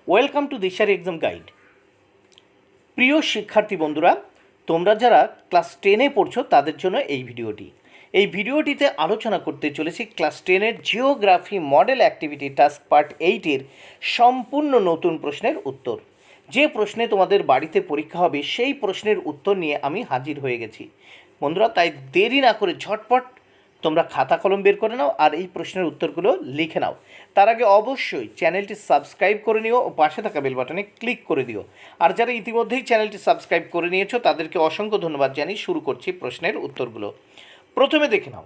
Welcome to Dishari exam guide. প্রিয় শিক্ষার্থী বন্ধুরা, তোমরা যারা ক্লাস 10-এ পড়ছো তাদের জন্য এই ভিডিওটিতে আলোচনা করতে চলেছি ক্লাস 10-এর geography model activity task part 8-এর সম্পূর্ণ নতুন প্রশ্নের উত্তর। যে প্রশ্নে তোমাদের বাড়িতে পরীক্ষা হবে সেই প্রশ্নের উত্তর নিয়ে আমি হাজির হয়ে গেছি বন্ধুরা। তাই দেরি না করে ঝটপট তোমরা খাতা কলম বের করে নাও আর এই প্রশ্নের উত্তরগুলো লিখে নাও। তার আগে অবশ্যই চ্যানেলটি সাবস্ক্রাইব করে নিও ও পাশে থাকা বেল বাটনে ক্লিক করে দিও। আর যারা ইতিমধ্যেই চ্যানেলটি সাবস্ক্রাইব করে নিয়েছো তাদেরকে অসংখ্য ধন্যবাদ জানিয়ে শুরু করছি প্রশ্নের উত্তরগুলো। প্রথমে দেখে নাও,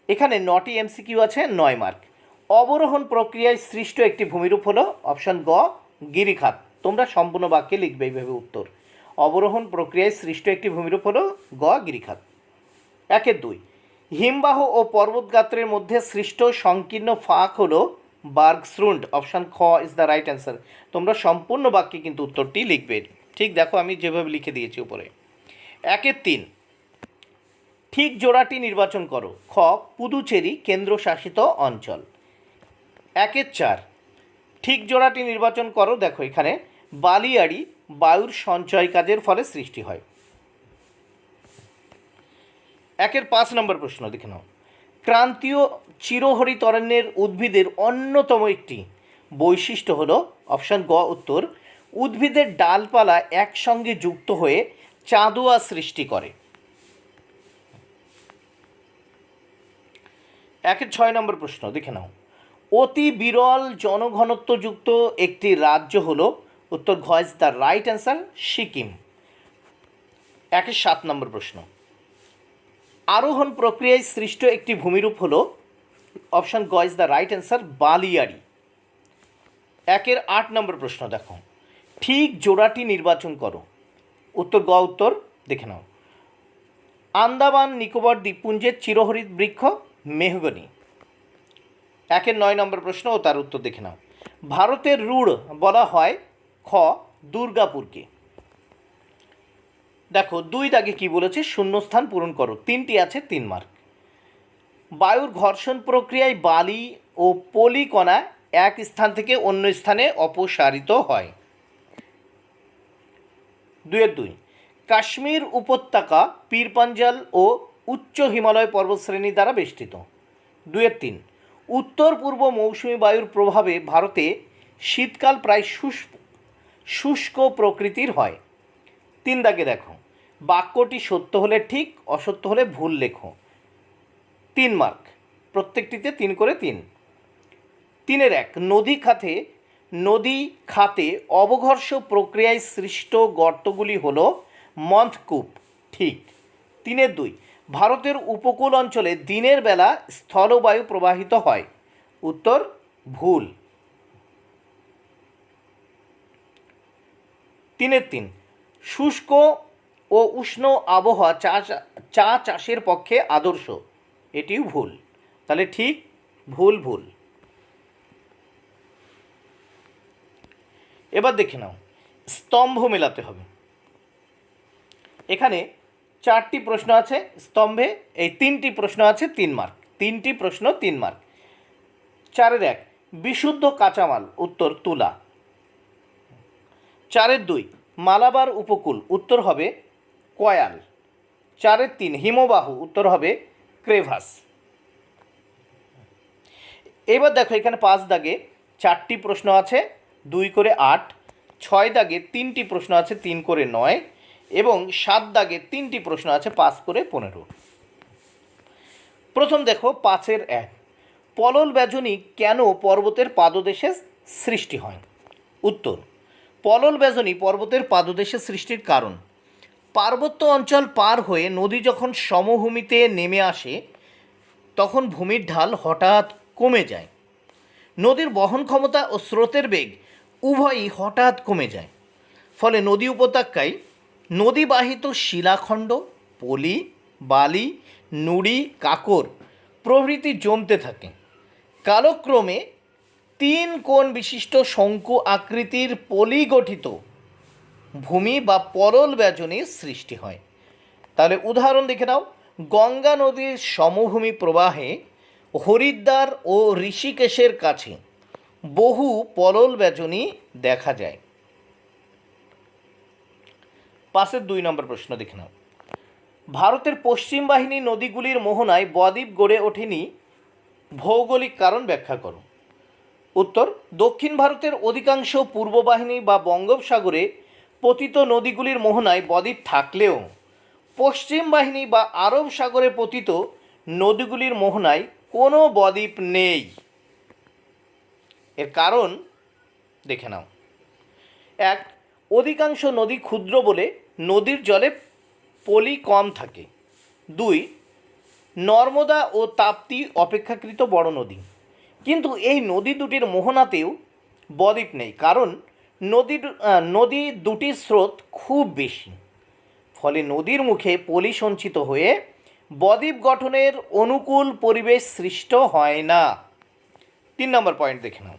এখানে 9টি এমসিকিউ আছে, 9 মার্ক। অবরোহণ প্রক্রিয়ায় সৃষ্ট একটি ভূমিরূপ হলো অপশান গ গিরিখাত। তোমরা সম্পূর্ণ বাক্যে লিখবে এইভাবে উত্তর। অবরোহণ প্রক্রিয়ায় সৃষ্ট একটি ভূমিরূপ হলো গ গিরিখাত। 1-2, হিমবাহ ও পর্বতগাত্রের মধ্যে সৃষ্ট সংকীর্ণ ফাঁক হলো বার্গস্রুন্ড। অপশান খ ইজ দ্য রাইট অ্যান্সার। তোমরা সম্পূর্ণ বাক্যে কিন্তু উত্তরটি লিখবে। ঠিক দেখো আমি যেভাবে লিখে দিয়েছি উপরে। 1-3, ঠিক জোড়াটি নির্বাচন করো। খ পুদুচেরি কেন্দ্রশাসিত অঞ্চল। 1-4, ঠিক জোড়াটি নির্বাচন করো। দেখো এখানে বালিয়াড়ি বায়ুর সঞ্চয় কাজের ফলে সৃষ্টি হয়। 1-5 নম্বর প্রশ্ন দেখে নাও, ক্রান্তীয় চিরহরিতরণ্যের উদ্ভিদের অন্যতম একটি বৈশিষ্ট্য হলো অপশান গ উত্তর, উদ্ভিদের ডালপালা একসঙ্গে যুক্ত হয়ে চাঁদোয়া সৃষ্টি করে। 1-6 নম্বর প্রশ্ন দেখে নাও, অতি বিরল জনঘনত্বযুক্ত একটি রাজ্য হলো উত্তর ঘ is the right answer, Sikkim. 1-7 নম্বর প্রশ্ন, আরোহণ প্রক্রিয়ায় সৃষ্ট একটি ভূমিরূপ হলো অপশান গ ইজ দ্য রাইট অ্যান্সার, বালিয়াড়ি। 1-8 নম্বর প্রশ্ন দেখো, ঠিক জোড়াটি নির্বাচন করো। উত্তর গ উত্তর দেখে নাও, আন্দামান নিকোবর দ্বীপপুঞ্জের চিরহরিত বৃক্ষ মেহগনি। 1-9 নম্বর প্রশ্ন ও তার উত্তর দেখে নাও, ভারতের রুড় বলা হয় খ দুর্গাপুরকে। দেখো 2 দাগে কি বলেছে, শূন্যস্থান পূরণ করো। 3টি আছে, 3 মার্ক। বায়ুর ঘর্ষণ প্রক্রিয়ায় বালি ও পলিকণা এক স্থান থেকে অন্য স্থানে অপসারিত হয়। 2-2, কাশ্মীর উপত্যকা পীরপাঞ্জাল ও উচ্চ হিমালয় পর্বতশ্রেণী দ্বারা বেষ্টিত। 2-3, উত্তর পূর্ব মৌসুমী বায়ুর প্রভাবে ভারতে শীতকাল প্রায় শুষ্ক প্রকৃতির হয়। 3 দাগে দেখো, বাক্যটি সত্য হলে ঠিক, অসত্য হলে ভুল লেখো। 3 মার্ক, প্রত্যেকটিতে 3 করে 3। 3-1, নদী খাতে অবঘর্ষ প্রক্রিয়ায় সৃষ্ট গর্তগুলি হল মন্থকূপ। ঠিক। 3-2, ভারতের উপকূল অঞ্চলে দিনের বেলা স্থলবায়ু প্রবাহিত হয়। উত্তর ভুল। 3-3, শুষ্ক ও উষ্ণ আবহাওয়া চা চাষের পক্ষে আদর্শ। এটিও ভুল। তাহলে ঠিক ভুল ভুল। এবার দেখে নাও, স্তম্ভ মেলাতে হবে। এখানে 4টি প্রশ্ন আছে স্তম্ভে, এই 3টি প্রশ্ন আছে 3 মার্ক। 3টি প্রশ্ন 3 মার্ক। 4-1, বিশুদ্ধ কাঁচামাল। উত্তর তুলা। 4-2, মালাবার উপকূল। উত্তর হবে কয়াল। 4-3, হিমবাহ। উত্তর হবে ক্রেভাস। এবার দেখো এখানে 5 দাগে 4টি প্রশ্ন আছে, 2 করে 8। 6 দাগে 3টি প্রশ্ন আছে, 3 করে 9 এবং 7 দাগে 3টি প্রশ্ন আছে, 5 করে 15। প্রথম দেখো 5-1, পলল বেজনী কেন পর্বতের পাদদেশে সৃষ্টি হয়? উত্তর, পলল বেজনী পর্বতের পাদদেশে সৃষ্টির কারণ, পার্বত্য অঞ্চল পার হয়ে নদী যখন সমভূমিতে নেমে আসে তখন ভূমির ঢাল হঠাৎ কমে যায়। নদীর বহন ক্ষমতা ও স্রোতের বেগ উভয়ই হঠাৎ কমে যায়। ফলে নদী উপত্যকায় নদীবাহিত শিলাখণ্ড, পলি, বালি, নুড়ি, কাঁকর প্রভৃতি জমতে থাকে। কালক্রমে 3 কোণ বিশিষ্ট শঙ্কু আকৃতির পলি গঠিত ভূমি বা পলল বেজনীর সৃষ্টি হয়। তাহলে উদাহরণ দেখে নাও, গঙ্গা নদীর সমভূমি প্রবাহে হরিদ্বার ও ঋষিকেশের কাছে বহু পলল ব্যজনী দেখা যায়। পাশের 2 নম্বর প্রশ্ন দেখে নাও। ভারতের পশ্চিম বাহিনী নদীগুলির মোহনায় বদ্বীপ গড়ে ওঠেনি, ভৌগোলিক কারণ ব্যাখ্যা করো। উত্তর, দক্ষিণ ভারতের অধিকাংশ পূর্ব বাহিনী বা বঙ্গোপসাগরে পতিত নদীগুলির মোহনায় বদ্বীপ থাকলেও পশ্চিম বাহিনী বা আরব সাগরে পতিত নদীগুলির মোহনায় কোনো বদ্বীপ নেই। এর কারণ দেখে নাও। 1, অধিকাংশ নদী ক্ষুদ্র বলে নদীর জলে পলি কম থাকে। 2, নর্মদা ও তাপ্তি অপেক্ষাকৃত বড় নদী, কিন্তু এই নদী দুটির মোহনাতেও বদ্বীপ নেই, কারণ নদী দুটির স্রোত খুব বেশি, ফলে নদীর মুখে পলি সঞ্চিত হয়ে বদ্বীপ গঠনের অনুকূল পরিবেশ সৃষ্ট হয় না। 3 নম্বর পয়েন্ট দেখে নাও।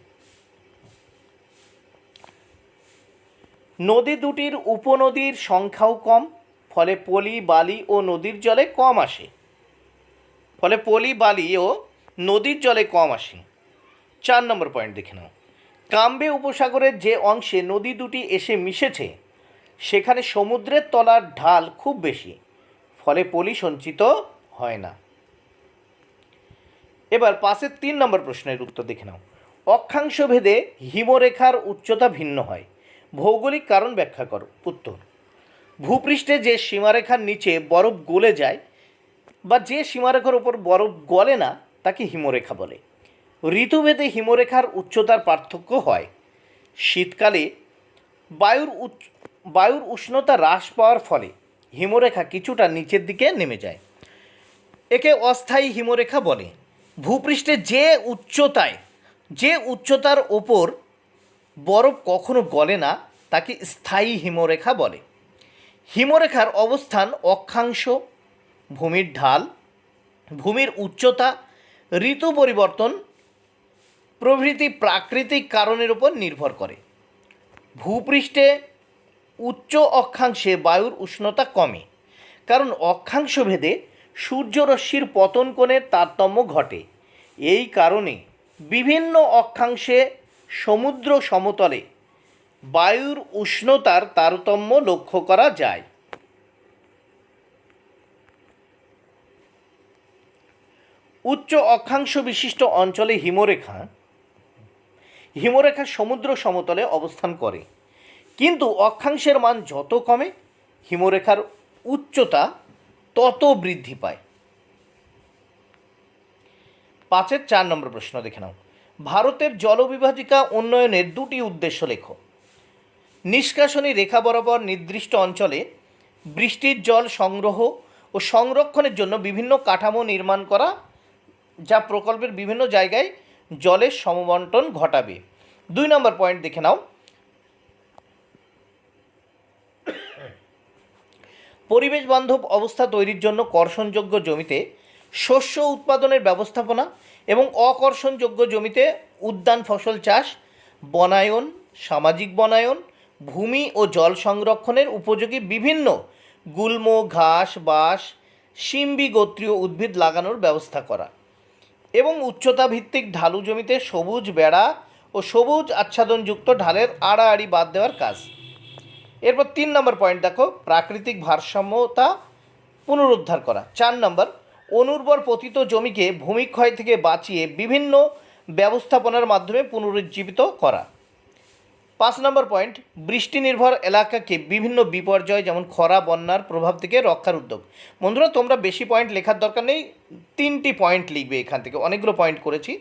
নদী দুটির উপনদীর সংখ্যাও কম, ফলে পলি বালি ও নদীর জলে কম আসে। 4 নম্বর পয়েন্ট দেখে নাও। কাম্বে উপসাগরের যে অংশে নদী দুটি এসে মিশেছে সেখানে সমুদ্রের তলার ঢাল খুব বেশি, ফলে পলি সঞ্চিত হয় না। এবার পাশের 3 নম্বর প্রশ্নের উত্তর দেখে নাও। অক্ষাংশ ভেদে হিমরেখার উচ্চতা ভিন্ন হয়, ভৌগোলিক কারণ ব্যাখ্যা করো। উত্তর, ভূপৃষ্ঠে যে সীমারেখার নিচে বরফ গলে যায় বা যে সীমারেখার উপর বরফ গলে না তাকে হিমরেখা বলে। ঋতুভেদে হিমরেখার উচ্চতার পার্থক্য হয়। শীতকালে বায়ুর উষ্ণতা হ্রাস পাওয়ার ফলে হিমরেখা কিছুটা নিচের দিকে নেমে যায়, একে অস্থায়ী হিমরেখা বলে। ভূপৃষ্ঠে যে উচ্চতার ওপর বরফ কখনো গলে না তাকে স্থায়ী হিমরেখা বলে। হিমরেখার অবস্থান অক্ষাংশ, ভূমির ঢাল, ভূমির উচ্চতা, ঋতু পরিবর্তন প্রভৃতি প্রাকৃতিক কারণের উপর নির্ভর করে। ভূপৃষ্ঠে উচ্চ অক্ষাংশে বায়ুর উষ্ণতা কমে, কারণ অক্ষাংশ ভেদে সূর্যরশ্মির পতন কোণের তারতম্য ঘটে। এই কারণে বিভিন্ন অক্ষাংশে সমুদ্র সমতলে বায়ুর উষ্ণতার তারতম্য লক্ষ্য করা যায়। উচ্চ অক্ষাংশ বিশিষ্ট অঞ্চলে হিমরেখা সমুদ্র সমতলে অবস্থান করে, কিন্তু অক্ষাংশের মান যত কমে হিমরেখার উচ্চতা তত বৃদ্ধি পায়। 4 নম্বর প্রশ্ন দেখে নাও। ভারতের জলবিভাজিকা উন্নয়নের 2টি উদ্দেশ্য লেখো। নিষ্কাশনী রেখা বরাবর নির্দিষ্ট অঞ্চলে বৃষ্টির জল সংগ্রহ ও সংরক্ষণের জন্য বিভিন্ন কাঠামো নির্মাণ করা, যা প্রকল্পের বিভিন্ন জায়গায় জলের সমবন্টন ঘটাবে। 2 নম্বর পয়েন্ট দেখে নাও। পরিবেশ বান্ধব অবস্থা তৈরির জন্য কর্ষণযোগ্য জমিতে শস্য উৎপাদনের ব্যবস্থাপনা এবং অকর্ষণযোগ্য জমিতে উদ্যান ফসল চাষ, বনায়ন, সামাজিক বনায়ন, ভূমি ও জল সংরক্ষণের উপযোগী বিভিন্ন গুল্ম, ঘাস, বাঁশ, শিম্বি গোত্রীয় উদ্ভিদ লাগানোর ব্যবস্থা করা এবং উচ্চতা ভিত্তিক ঢালু জমিতে সবুজ বেড়া ও সবুজ আচ্ছাদনযুক্ত ঢালের আড়াআড়ি বাদ দেওয়ার কাজ। এরপর 3 নম্বর পয়েন্ট দেখো, প্রাকৃতিক ভারসাম্যতা পুনরুদ্ধার করা। 4 নম্বর, অনুর্বর পতিত জমিকে ভূমিক্ষয় থেকে বাঁচিয়ে বিভিন্ন ব্যবস্থাপনার মাধ্যমে পুনরুজ্জীবিত করা। 5 নম্বর পয়েন্ট, বৃষ্টি নির্ভর এলাকাকে বিভিন্ন বিপর্যয় যেমন খরা, বন্যার প্রভাব থেকে রক্ষার উদ্যোগ। বন্ধুরা, তোমরা বেশি পয়েন্ট লেখার দরকার নেই, 3টি পয়েন্ট লিখবে, এখান থেকে অনেকগুলো পয়েন্ট করেছি।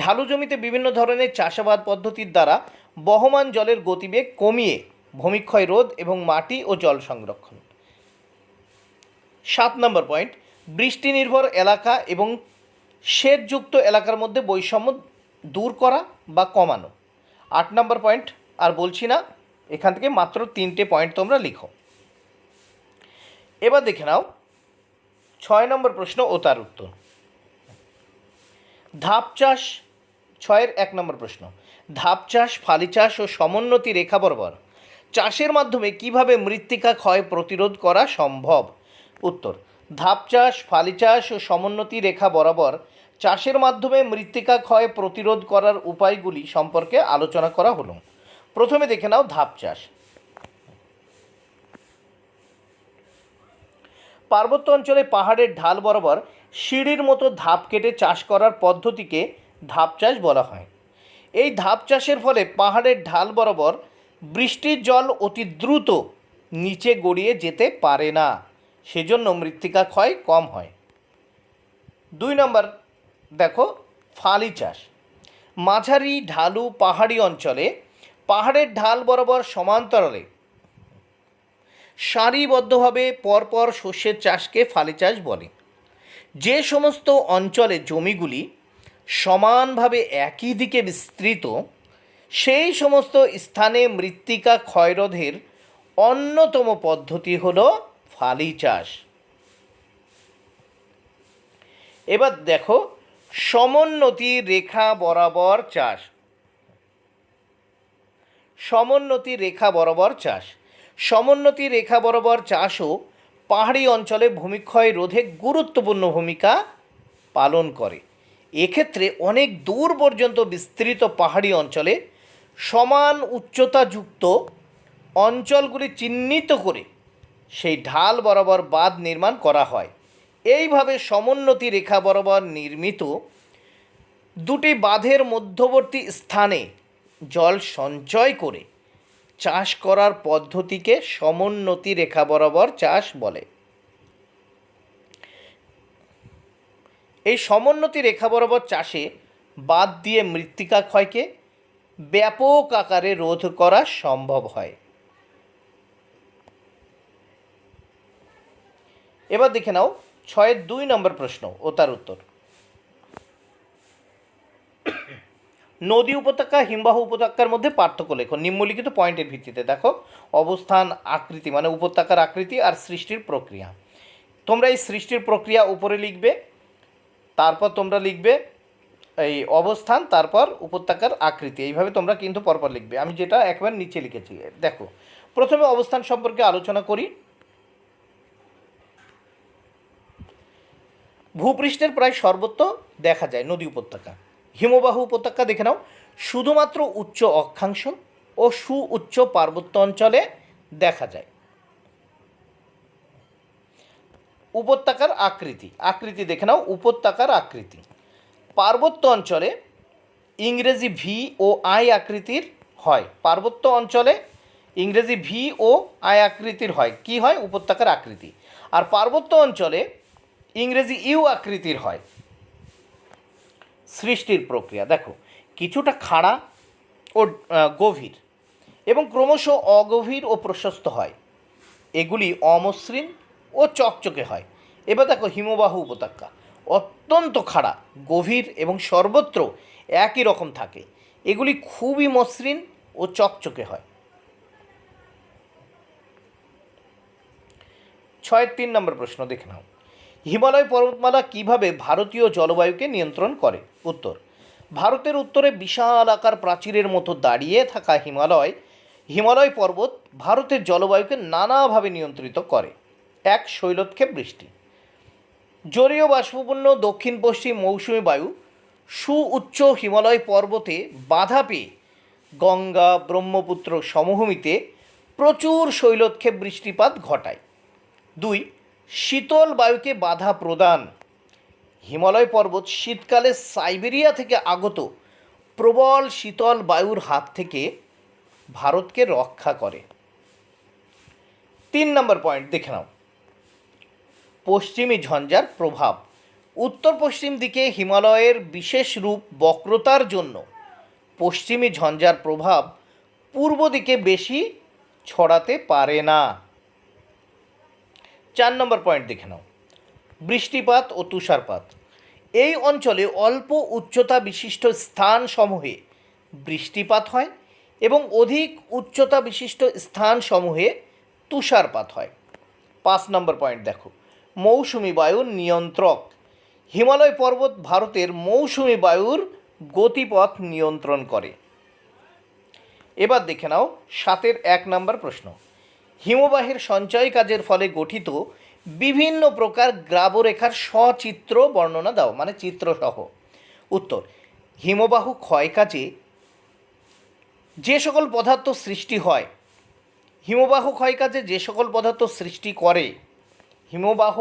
ঢালু জমিতে বিভিন্ন ধরনের চাষাবাদ পদ্ধতির দ্বারা বহমান জলের গতিবেগ কমিয়ে ভূমিক্ষয় রোধ এবং মাটি ও জল সংরক্ষণ। 7 নম্বর পয়েন্ট, বৃষ্টি নির্ভর এলাকা এবং সেচযুক্ত এলাকার মধ্যে বৈষম্য দূর করা বা কমানো। 8 নম্বর পয়েন্ট আর বলছি না, এখান থেকে মাত্র 3টে পয়েন্ট তোমরা লিখো। এবার দেখে নাও 6 নম্বর প্রশ্ন ও তার উত্তর। ধাপ চাষ 6-এর 1 নম্বর প্রশ্ন। ধাপ চাষ, ফালি চাষ ও সমোন্নতি রেখা বরাবর চাষের মাধ্যমে কিভাবে মৃত্তিকা ক্ষয় প্রতিরোধ করা সম্ভব? উত্তর, ধাপ চাষ, ফালি চাষ ও সমোন্নতি রেখা বরাবর চাষের মাধ্যমে মৃত্তিকা ক্ষয় প্রতিরোধ করার উপায়গুলি সম্পর্কে আলোচনা করা হলো। প্রথমে দেখে নাও ধাপ চাষ। পার্বত্য অঞ্চলে পাহাড়ের ঢাল বরাবর সিঁড়ির মতো ধাপ কেটে চাষ করার পদ্ধতিকে ধাপ চাষ বলা হয়। এই ধাপ চাষের ফলে পাহাড়ের ঢাল বরাবর বৃষ্টির জল অতি দ্রুত নিচে গড়িয়ে যেতে পারে না, সেজন্য মৃত্তিকা ক্ষয় কম হয়। 2 নম্বর দেখো ফালি চাষ। মাঝারি ঢালু পাহাড়ি অঞ্চলে পাহাড়ের ঢাল বরাবর সমান্তরালে সারিবদ্ধভাবে পরপর শস্যের চাষকে ফালি চাষ বলে। যে সমস্ত অঞ্চলে জমিগুলি সমানভাবে একই দিকে বিস্তৃত, সেই সমস্ত স্থানে মৃত্তিকা ক্ষয়রোধের অন্যতম পদ্ধতি হল ফালি চাষ। এবার দেখো সমোন্নতি রেখা বরাবর চাষ। সমোন্নতি রেখা বরাবর চাষ। সমোন্নতি রেখা বরাবর চাষও পাহাড়ি অঞ্চলে ভূমিক্ষয় রোধে গুরুত্বপূর্ণ ভূমিকা পালন করে। এক্ষেত্রে অনেক দূর পর্যন্ত বিস্তৃত পাহাড়ি অঞ্চলে সমান উচ্চতাযুক্ত অঞ্চলগুলি চিহ্নিত করে সেই ঢাল বরাবর বাঁধ নির্মাণ করা হয়। এইভাবে সমোন্নতি রেখা বরাবর নির্মিত দুটি বাঁধের মধ্যবর্তী স্থানে জল সঞ্চয় করে চাষ করার পদ্ধতিকে সমোন্নতি রেখা বরাবর চাষ বলে। এই সমোন্নতি রেখা বরাবর চাষে বাঁধ দিয়ে মৃত্তিকা ক্ষয়কে ব্যাপক আকারে রোধ করা সম্ভব হয়। এবার দেখে নাও 6-2 নম্বর প্রশ্ন ও তার উত্তর। নদী উপত্যকা হিমবাহ উপত্যকার মধ্যে পার্থক্য লেখো নিম্নলিখিত পয়েন্টের ভিত্তিতে। দেখো অবস্থান, আকৃতি মানে উপত্যকার আকৃতি আর সৃষ্টির প্রক্রিয়া। তোমরা এই সৃষ্টির প্রক্রিয়া উপরে লিখবে, তারপর তোমরা লিখবে এই অবস্থান, তারপর উপত্যকার আকৃতি। এইভাবে তোমরা কিন্তু পরপর লিখবে। আমি যেটা একবার নিচে লিখেছি দেখো। প্রথমে অবস্থান সম্পর্কে আলোচনা করি। ভূপৃষ্ঠের প্রায় সর্বত্র দেখা যায় নদী উপত্যকা। হিমবাহ উপত্যকা দেখে নাও শুধুমাত্র উচ্চ অক্ষাংশ ও সুউচ্চ পার্বত্য অঞ্চলে দেখা যায়। উপত্যকার আকৃতি। আকৃতি দেখে নাও উপত্যকার আকৃতি। পার্বত্য অঞ্চলে ইংরেজি ভি ও আই আকৃতির হয়। পার্বত্য অঞ্চলে ইংরেজি ভি ও আই আকৃতির হয়। কি হয়? উপত্যকার আকৃতি। আর পার্বত্য অঞ্চলে ইংরেজি ইউ আকৃতির হয়। সৃষ্টির প্রক্রিয়া দেখো কিছুটা খাড়া ও গভীর এবং ক্রমশ অগভীর ও প্রশস্ত হয়। এগুলি অমসৃণ ও চকচকে হয়। এবার দেখো হিমবাহ উপত্যকা অত্যন্ত খাড়া, গভীর এবং সর্বত্র একই রকম থাকে। এগুলি খুবই মসৃণ ও চকচকে হয়। 6-3 নম্বর প্রশ্ন দেখে নাও। হিমালয় পর্বতমালা কিভাবে ভারতীয় জলবায়ুকে নিয়ন্ত্রণ করে? উত্তর। ভারতের উত্তরে বিশাল আকার প্রাচীরের মতো দাঁড়িয়ে থাকা হিমালয় পর্বত ভারতের জলবায়ুকে নানাভাবে নিয়ন্ত্রিত করে। 1. শৈলক্ষেপ বৃষ্টি। জলীয় বাষ্পপূর্ণ দক্ষিণ পশ্চিম মৌসুমী বায়ু সুউচ্চ হিমালয় পর্বতে বাধা পেয়ে গঙ্গা ব্রহ্মপুত্র সমভূমিতে প্রচুর শৈলক্ষেপ বৃষ্টিপাত ঘটায়। 2. শীতল বায়ুকে বাধা প্রদান। হিমালয় পর্বত শীতকালে সাইবেরিয়া থেকে আগত প্রবল শীতল বায়ুর হাত থেকে ভারতকে রক্ষা করে। 3 নম্বর পয়েন্ট দেখে নাও। পশ্চিমী ঝঞ্ঝার প্রভাব। উত্তর পশ্চিম দিকে হিমালয়ের বিশেষ রূপ বক্রতার জন্য পশ্চিমী ঝঞ্ঝার প্রভাব পূর্ব দিকে বেশি ছড়াতে পারে না। 4 নম্বর পয়েন্ট দেখে নাও। বৃষ্টিপাত ও তুষারপাত। এই অঞ্চলে অল্প উচ্চতা বিশিষ্ট স্থানসমূহে বৃষ্টিপাত হয় এবং অধিক উচ্চতা বিশিষ্ট স্থানসমূহে তুষারপাত হয়। 5 নম্বর পয়েন্ট দেখো। মৌসুমি বায়ুর নিয়ন্ত্রক। হিমালয় পর্বত ভারতের মৌসুমি বায়ুর গতিপথ নিয়ন্ত্রণ করে। এবার দেখে নাও 7-1 নম্বর প্রশ্ন। হিমবাহের সঞ্চয় কাজের ফলে গঠিত বিভিন্ন প্রকার গ্রাবরেখার সচিত্র বর্ণনা দাও, মানে চিত্রসহ। উত্তর, হিমবাহ ক্ষয়কাজে যে সকল পদার্থ সৃষ্টি হয়, হিমবাহ ক্ষয়কাজে যে সকল পদার্থ সৃষ্টি করে, হিমবাহ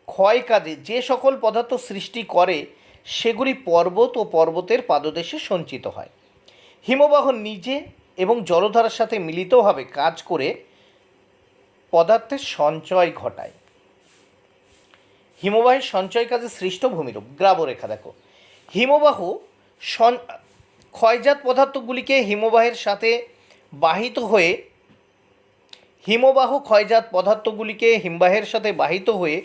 ক্ষয়কাজে যে সকল পদার্থ সৃষ্টি করে সেগুলি পর্বত ও পর্বতের পাদদেশে সঞ্চিত হয়। হিমবাহ নিজে এবং জলধারার সাথে মিলিতভাবে কাজ করে পদার্থের সঞ্চয় ঘটায়। হিমবাহের সঞ্চয় কাজে সৃষ্ট ভূমিরূপ গ্রাবরেখা। দেখো, হিমবাহ ক্ষয়জাত পদার্থগুলিকে হিমবাহের সাথে বাহিত হয়ে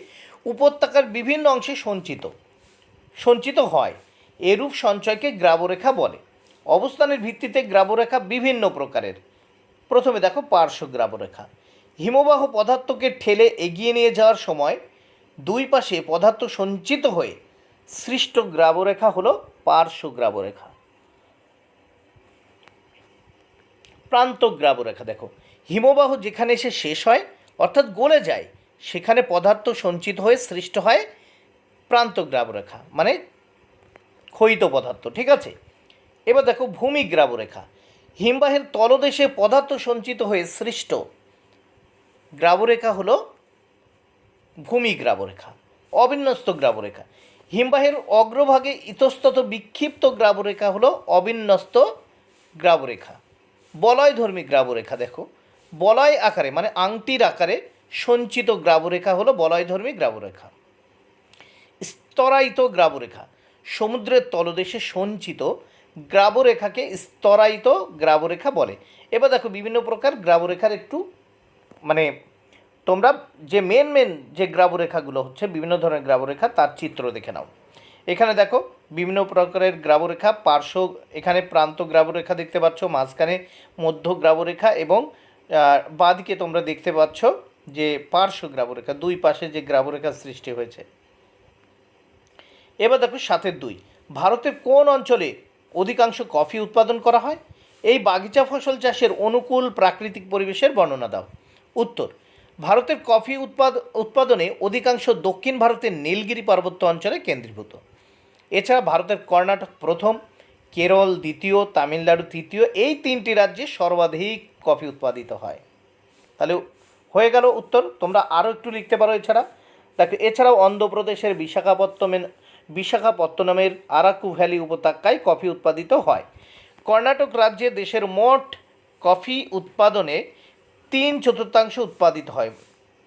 উপত্যকার বিভিন্ন অংশে সঞ্চিত হয়। এরূপ সঞ্চয়কে গ্রাবরেখা বলে। অবস্থানের ভিত্তিতে গ্রাবরেখা বিভিন্ন প্রকারের। প্রথমে দেখো পার্শ্ব গ্রাবরেখা। হিমবাহ পদার্থকে ঠেলে এগিয়ে নিয়ে যাওয়ার সময় দুই পাশে পদার্থ সঞ্চিত হয়ে সৃষ্ট গ্রাবরেখা হলো পার্শ্ব গ্রাবরেখা। প্রান্ত গ্রাবরেখা। দেখো, হিমবাহ যেখানে এসে শেষ হয় অর্থাৎ গলে যায় সেখানে পদার্থ সঞ্চিত হয়ে সৃষ্ট হয় প্রান্ত গ্রাবরেখা, মানে ক্ষয়িত পদার্থ। ঠিক আছে, এবার দেখো ভূমি গ্রাবরেখা। হিমবাহের তলদেশে পদার্থ সঞ্চিত হয়ে সৃষ্ট গ্রাবরেখা হলো ভূমি গ্রাবরেখা। অবিন্যস্ত গ্রাবরেখা। হিমবাহের অগ্রভাগে ইতস্তত বিক্ষিপ্ত গ্রাবরেখা হলো অবিন্যস্ত গ্রাবরেখা। বলয়ধর্মী গ্রাবরেখা। দেখো, বলয় আকারে মানে আংটির আকারে সঞ্চিত গ্রাবরেখা হলো বলয়ধর্মী গ্রাবরেখা। স্তরায়িত গ্রাবরেখা। সমুদ্রের তলদেশে সঞ্চিত গ্রাবরেখাকে স্তরায়িত গ্রাবরেখা বলে। এবার দেখো বিভিন্ন প্রকার গ্রাবরেখার একটু মানে তোমরা যে মেন যে গ্রাবরেখাগুলো হচ্ছে বিভিন্ন ধরনের গ্রাবরেখা তার চিত্র দেখে নাও। এখানে দেখো বিভিন্ন প্রকারের গ্রাবরেখা। পার্শ্ব, এখানে প্রান্ত গ্রাবরেখা দেখতে পাচ্ছ, মাঝখানে মধ্য গ্রাবরেখা এবং বাঁদিকে তোমরা দেখতে পাচ্ছ যে পার্শ্ব গ্রাবরেখা, দুই পাশে যে গ্রাবরেখার সৃষ্টি হয়েছে। এবার দেখো 7-2, ভারতের কোন অঞ্চলে অধিকাংশ কফি উৎপাদন করা হয়? এই বাগিচা ফসল চাষের অনুকূল প্রাকৃতিক পরিবেশের বর্ণনা দাও। উত্তর, ভারতের কফি উৎপাদনে অধিকাংশ দক্ষিণ ভারতের নীলগিরি পার্বত্য অঞ্চলে কেন্দ্রীভূত। এছাড়া ভারতের কর্ণাটক প্রথম, কেরল দ্বিতীয়, তামিলনাড়ু তৃতীয়, এই 3টি রাজ্যে সর্বাধিক কফি উৎপাদিত হয়। তাহলে হয়ে গেল উত্তর। তোমরা আরও একটু লিখতে পারো এছাড়া। দেখো, এছাড়াও অন্ধ্রপ্রদেশের বিশাখাপত্তনমের আরাকু ভ্যালি উপত্যকায় কফি উৎপাদিত হয়। কর্ণাটক রাজ্যে দেশের মোট কফি উৎপাদনে 3/4 উৎপাদিত হয়।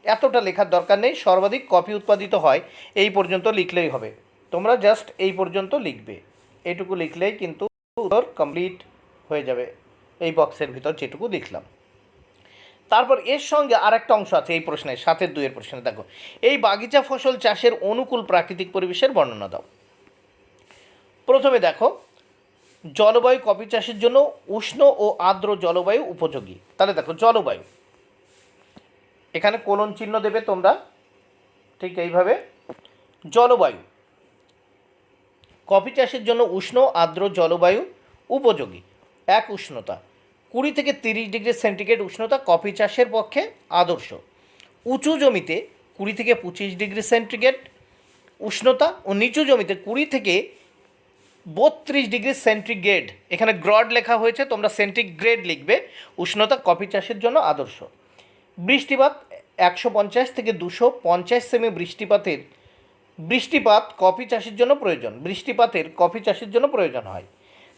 এতটা লেখার দরকার নেই, সর্বাধিক কফি উৎপাদিত হয় এই পর্যন্ত লিখলেই হবে। তোমরা জাস্ট এই পর্যন্ত লিখবে, এইটুকু লিখলেই কিন্তু উত্তর কমপ্লিট হয়ে যাবে এই বক্সের ভিতর যেটুকু লিখলাম। তারপর এর সঙ্গে আর একটা অংশ আছে এই প্রশ্নে, 7-2 প্রশ্নে। দেখো, এই বাগিচা ফসল চাষের অনুকূল প্রাকৃতিক পরিবেশের বর্ণনা দাও। প্রথমে দেখো, জলবায়ু কফি চাষের জন্য উষ্ণ ও আর্দ্র জলবায়ু উপযোগী। তাহলে দেখো জলবায়ু, এখানে কোলন চিহ্ন দেবে তোমরা, ঠিক এইভাবে। জলবায়ু, কফি চাষের জন্য উষ্ণ আর্দ্র জলবায়ু উপযোগী। এক, উষ্ণতা 20 থেকে 30 ডিগ্রি সেন্টিগ্রেড উষ্ণতা কফি চাষের পক্ষে আদর্শ। উঁচু জমিতে 20 থেকে 25 ডিগ্রি সেন্টিগ্রেড উষ্ণতা ও নিচু জমিতে 20 থেকে 32 ডিগ্রি সেন্টিগ্রেড, এখানে গ্রড লেখা হয়েছে, তোমরা সেন্টিগ্রেড লিখবে, উষ্ণতা কফি চাষের জন্য আদর্শ। বৃষ্টিপাত 150 থেকে 250 সেমি বৃষ্টিপাত কফি চাষের জন্য প্রয়োজন হয়।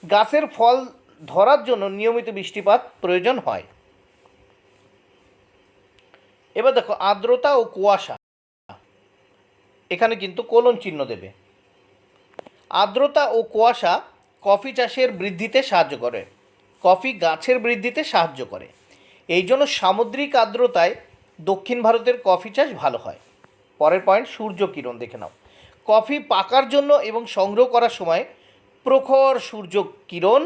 গাছের ফল ধরার জন্য নিয়মিত বৃষ্টিপাত প্রয়োজন হয়। এবার দেখো আর্দ্রতা ও কুয়াশা, এখানে কিন্তু কোলন চিহ্ন দেবে। আর্দ্রতা ও কুয়াশা কফি চাষের বৃদ্ধিতে সাহায্য করে, কফি গাছের বৃদ্ধিতে সাহায্য করে। এই জন্য সামুদ্রিক আর্দ্রতায় দক্ষিণ ভারতের কফি চাষ ভালো হয়। পরের পয়েন্ট, সূর্য কিরণ দেখে নাও। কফি পাকার জন্য এবং সংগ্রহ করার সময় প্রখর সূর্য কিরণ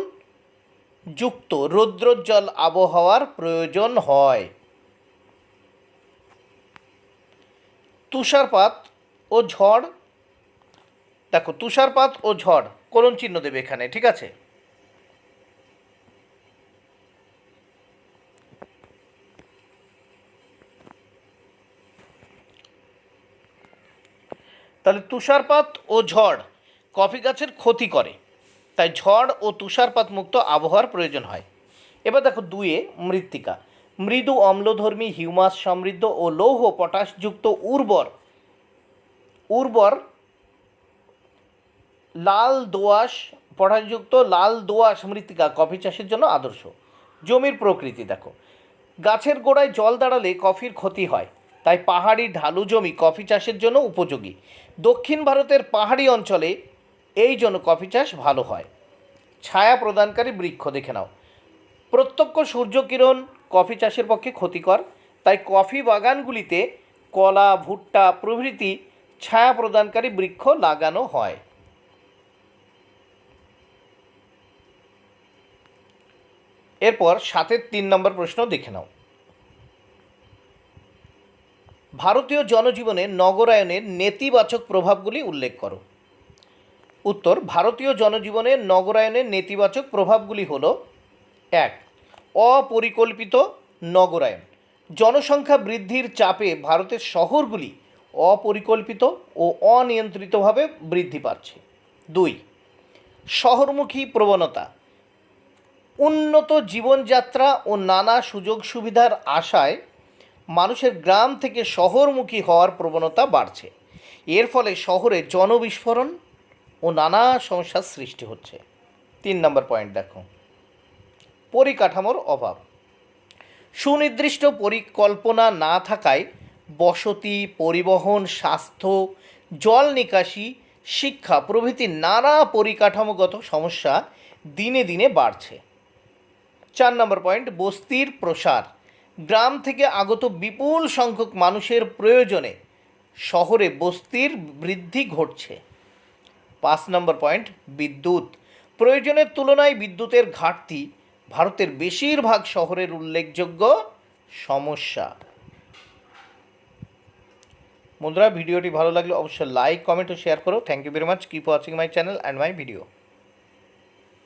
যুক্ত রৌদ্রোজ্জ্বল আবহাওয়ার প্রয়োজন হয়। তুষারপাত ও ঝড়, দেখো তুষারপাত ও ঝড় কোলন চিহ্ন দেবে এখানে, ঠিক আছে। তাহলে তুষারপাত ও ঝড় কফি গাছের ক্ষতি করে, তাই ঝড় ও তুষারপাত মুক্ত আবহাওয়ার প্রয়োজন হয়। এবার দেখো 2 মৃত্তিকা মৃদু অম্লধর্মী হিউমাস সমৃদ্ধ ও লৌহ পটাশযুক্ত উর্বর লাল দোআঁশ পটাশযুক্ত লাল দোআঁশ মৃত্তিকা কফি চাষের জন্য আদর্শ। জমির প্রকৃতি দেখো, গাছের গোড়ায় জল দাঁড়ালে কফির ক্ষতি হয়, তাই পাহাড়ি ঢালু জমি কফি চাষের জন্য উপযোগী। দক্ষিণ ভারতের পাহাড়ি অঞ্চলে এই জন্য কফি চাষ ভালো হয়। ছায়া প্রদানকারী বৃক্ষ দেখে নাও, প্রত্যক্ষ সূর্যকিরণ কফি চাষের পক্ষে ক্ষতিকর, তাই কফি বাগানগুলিতে কলা ভুট্টা প্রভৃতি ছায়া প্রদানকারী বৃক্ষ লাগানো হয়। এরপর 7 3 নম্বর প্রশ্ন দেখে নাও, ভারতীয় জনজীবনে নগরায়নের নেতিবাচক প্রভাবগুলি উল্লেখ করো। উত্তর, ভারতীয় জনজীবনে নগরায়নের নেতিবাচক প্রভাবগুলি হল: 1. অপরিকল্পিত নগরায়ন, জনসংখ্যা বৃদ্ধির চাপে ভারতের শহরগুলি অপরিকল্পিত ও অনিয়ন্ত্রিতভাবে বৃদ্ধি পাচ্ছে। 2. শহরমুখী প্রবণতা, উন্নত জীবনযাত্রা ও নানা সুযোগ সুবিধার আশায় মানুষের গ্রাম থেকে শহরমুখী হওয়ার প্রবণতা বাড়ছে। এর ফলে শহরে জনবিস্ফোরণ ও নানা সমস্যার সৃষ্টি হচ্ছে। 3 নম্বর পয়েন্ট দেখো, পরিকাঠামোর অভাব, সুনির্দিষ্ট পরিকল্পনা না থাকায় বসতি, পরিবহন, স্বাস্থ্য, জল নিকাশি, শিক্ষা প্রভৃতি নানা পরিকাঠামোগত সমস্যা দিনে দিনে বাড়ছে। 4 নম্বর পয়েন্ট, বস্তির প্রসার, গ্রাম থেকে আগত বিপুল সংখ্যক মানুষের প্রয়োজনে শহরে বস্তির বৃদ্ধি ঘটছে। 5 নম্বর পয়েন্ট, বিদ্যুৎ, প্রয়োজনের তুলনায় বিদ্যুতের ঘাটতি ভারতের বেশিরভাগ শহরের উল্লেখযোগ্য সমস্যা। বন্ধুরা, ভিডিওটি ভালো লাগলে অবশ্যই লাইক, কমেন্ট ও শেয়ার করো। Thank you very much. Keep watching my channel and my video.